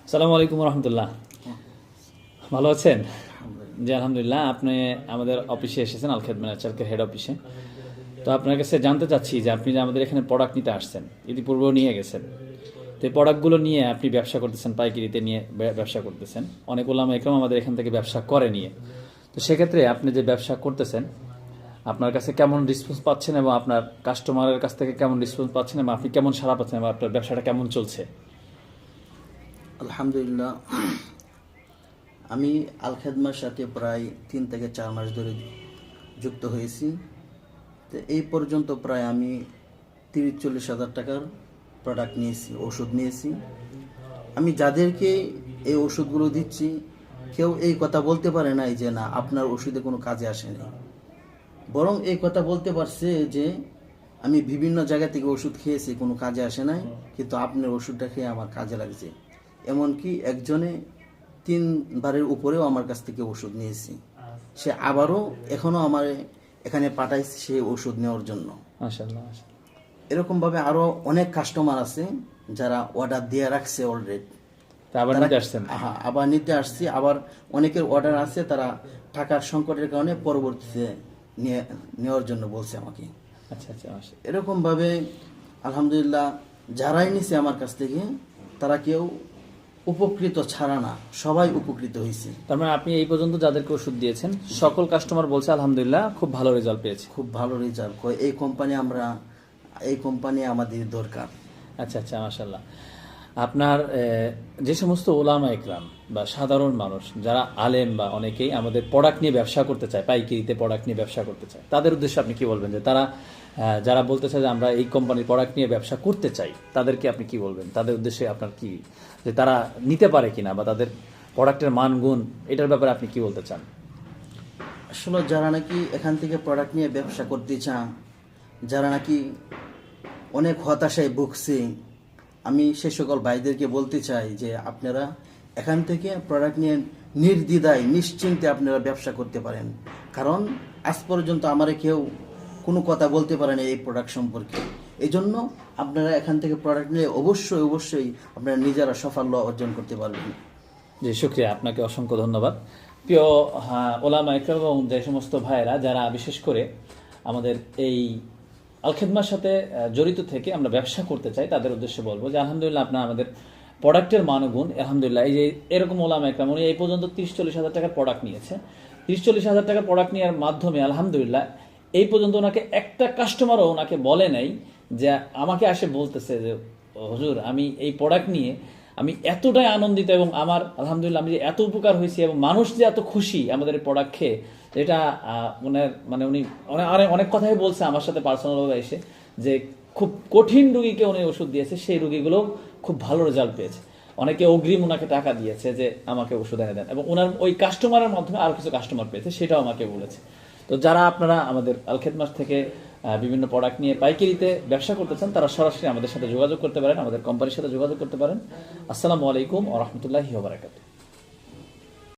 আসসালামু আলাইকুম রহমতুল্লাহ। ভালো আছেন? জি আলহামদুলিল্লাহ। আপনি আমাদের অফিসে এসেছেন, আল খেদমত ন্যাচারালের হেড অফিসে। তো আপনার কাছে জানতে চাচ্ছি যে আপনি যে আমাদের এখানে প্রোডাক্ট নিতে আসছেন, ইতিপূর্বেও নিয়ে গেছেন, তো এই প্রোডাক্টগুলো নিয়ে আপনি ব্যবসা করতেছেন, পাইকারিতে নিয়ে ব্যবসা করতেছেন। অনেক ওলামা একরাম আমাদের এখান থেকে ব্যবসা করে নিয়ে। তো সেক্ষেত্রে আপনি যে ব্যবসা করতেছেন, আপনার কাছে কেমন রেসপন্স পাচ্ছেন এবং আপনার কাস্টমারের কাছ থেকে কেমন রেসপন্স পাচ্ছেন এবং আপনি কেমন সাড়া পাচ্ছেন এবং আপনার ব্যবসাটা কেমন চলছে? আলহামদুলিল্লাহ, আমি আল খেদমার সাথে প্রায় 3 থেকে 4 মাস ধরে যুক্ত হয়েছি। তো এই পর্যন্ত প্রায় আমি 30-40 হাজার টাকার প্রোডাক্ট নিয়েছি, ওষুধ নিয়েছি। আমি যাদেরকে এই ওষুধগুলো দিচ্ছি, কেউ এই কথা বলতে পারে নাই যে না আপনার ওষুধে কোনো কাজে আসেনি, বরং এই কথা বলতে পারছে যে আমি বিভিন্ন জায়গা থেকে ওষুধ খেয়েছি, কোনো কাজে আসে নাই, কিন্তু আপনার ওষুধটা খেয়ে আমার কাজে লাগছে। এমনকি একজনে 3বারের উপরেও আমার কাছ থেকে ওষুধ নিয়েছি। সে আবারও এখনও আমার এখানে পাঠাইছে সেই ওষুধ নেওয়ার জন্য। মাশাআল্লাহ, মাশাআল্লাহ। এরকমভাবে আরও অনেক কাস্টমার আছে যারা অর্ডার দিয়ে রাখছে অলরেডি। তা আবার নিতে আসছেন? হ্যাঁ, আবার নিতে আসছি। আবার অনেকের অর্ডার আছে, তারা টাকার সংকটের কারণে পরবর্তীতে নেওয়ার জন্য বলছে আমাকে। আচ্ছা আচ্ছা, মাশাআল্লাহ। এরকমভাবে আলহামদুলিল্লাহ, যারাই নিছে আমার কাছ থেকে তারা কেউ উপকৃত ছাড়া না, সবাই উপকৃত হয়েছে। তার মানে আপনি এই পর্যন্ত যাদেরকে ওষুধ দিয়েছেন সকল কাস্টমার বলছে আলহামদুলিল্লাহ খুব ভালো রেজাল্ট পেয়েছে। খুব ভালো রেজাল্ট, এই কোম্পানি আমাদের দরকার। আচ্ছা আচ্ছা, মাশাআল্লাহ। আপনার যে সমস্ত ওলামা ইকরাম বা সাধারণ মানুষ যারা আলেম বা অনেকেই আমাদের প্রোডাক্ট নিয়ে ব্যবসা করতে চায়, পাইকারিতে প্রোডাক্ট নিয়ে ব্যবসা করতে চায়, তাদের উদ্দেশ্যে আপনি কি বলবেন? যে তারা যারা বলতে চায় যে আমরা এই কোম্পানির প্রোডাক্ট নিয়ে ব্যবসা করতে চাই, তাদেরকে আপনি কি বলবেন? তাদের উদ্দেশ্যে আপনার কি, যে তারা নিতে পারে কিনা বা তাদের প্রোডাক্টের মান গুণ, এটার ব্যাপারে আপনি কি বলতে চান? আসলে যারা নাকি এখান থেকে প্রোডাক্ট নিয়ে ব্যবসা করতে চান, যারা নাকি অনেক হতাশায় ভুগছে, আমি সে সকল ভাইদেরকে বলতে চাই যে আপনারা এখান থেকে প্রোডাক্ট নিয়ে নির্দ্বিধায় নিশ্চিন্তে আপনারা ব্যবসা করতে পারেন। কারণ আজ পর্যন্ত আমার কেউ কোনো কথা বলতে পারে না এই প্রোডাক্ট সম্পর্কে। এই জন্য আপনারা এখান থেকে প্রোডাক্ট নিয়ে অবশ্যই আপনারা নিজেরা সাফল্য অর্জন করতে পারবেন। জি, শুকরিয়া, আপনাকে অসংখ্য ধন্যবাদ। প্রিয় ওলামা ইকরাম এবং যে সমস্ত ভাইয়েরা যারা বিশেষ করে আমাদের এই আল খেদমার সাথে জড়িত থেকে আমরা ব্যবসা করতে চাই, তাদের উদ্দেশ্যে বলবো যে আলহামদুলিল্লাহ আপনার আমাদের প্রোডাক্টের মানগুণ আলহামদুলিল্লাহ, এই যে এরকম ওলামা ইকরাম উনি এই পর্যন্ত 30-40 হাজার টাকার প্রোডাক্ট নিয়েছে। 30-40 হাজার টাকার প্রোডাক্ট নেওয়ার মাধ্যমে আলহামদুলিল্লাহ এই পর্যন্ত ওনাকে একটা কাস্টমারও ওনাকে বলে নাই যে আমাকে আসে বলতেছে যে হুজুর আমি এই প্রোডাক্ট নিয়ে আমি এতটাই আনন্দিত এবং আমার আলহামদুলিল্লাহ আমি যে এত উপকার হয়েছি এবং মানুষ যে এত খুশি আমাদের এই প্রোডাক্ট খেয়ে, এটা মানে উনি অনেক কথাই বলছে আমার সাথে পার্সোনালভাবে এসে, যে খুব কঠিন রুগীকে উনি ওষুধ দিয়েছে, সেই রুগীগুলো খুব ভালো রেজাল্ট পেয়েছে। অনেকে অগ্রিম ওনাকে টাকা দিয়েছে যে আমাকে ওষুধ এনে দেন, এবং ওনার ওই কাস্টমারের মাধ্যমে আরও কিছু কাস্টমার পেয়েছে, সেটাও আমাকে বলেছে। তো যারা আপনারা আমাদের আল খেদমাত থেকে বিভিন্ন প্রোডাক্ট নিয়ে পাইকারিতে ব্যবসা করতে চান, তারা সরাসরি আমাদের সাথে যোগাযোগ করতে পারেন, আমাদের কোম্পানির সাথে যোগাযোগ করতে পারেন। আসসালামু আলাইকুম ওয়া রাহমাতুল্লাহি ওয়া বারাকাতুহু।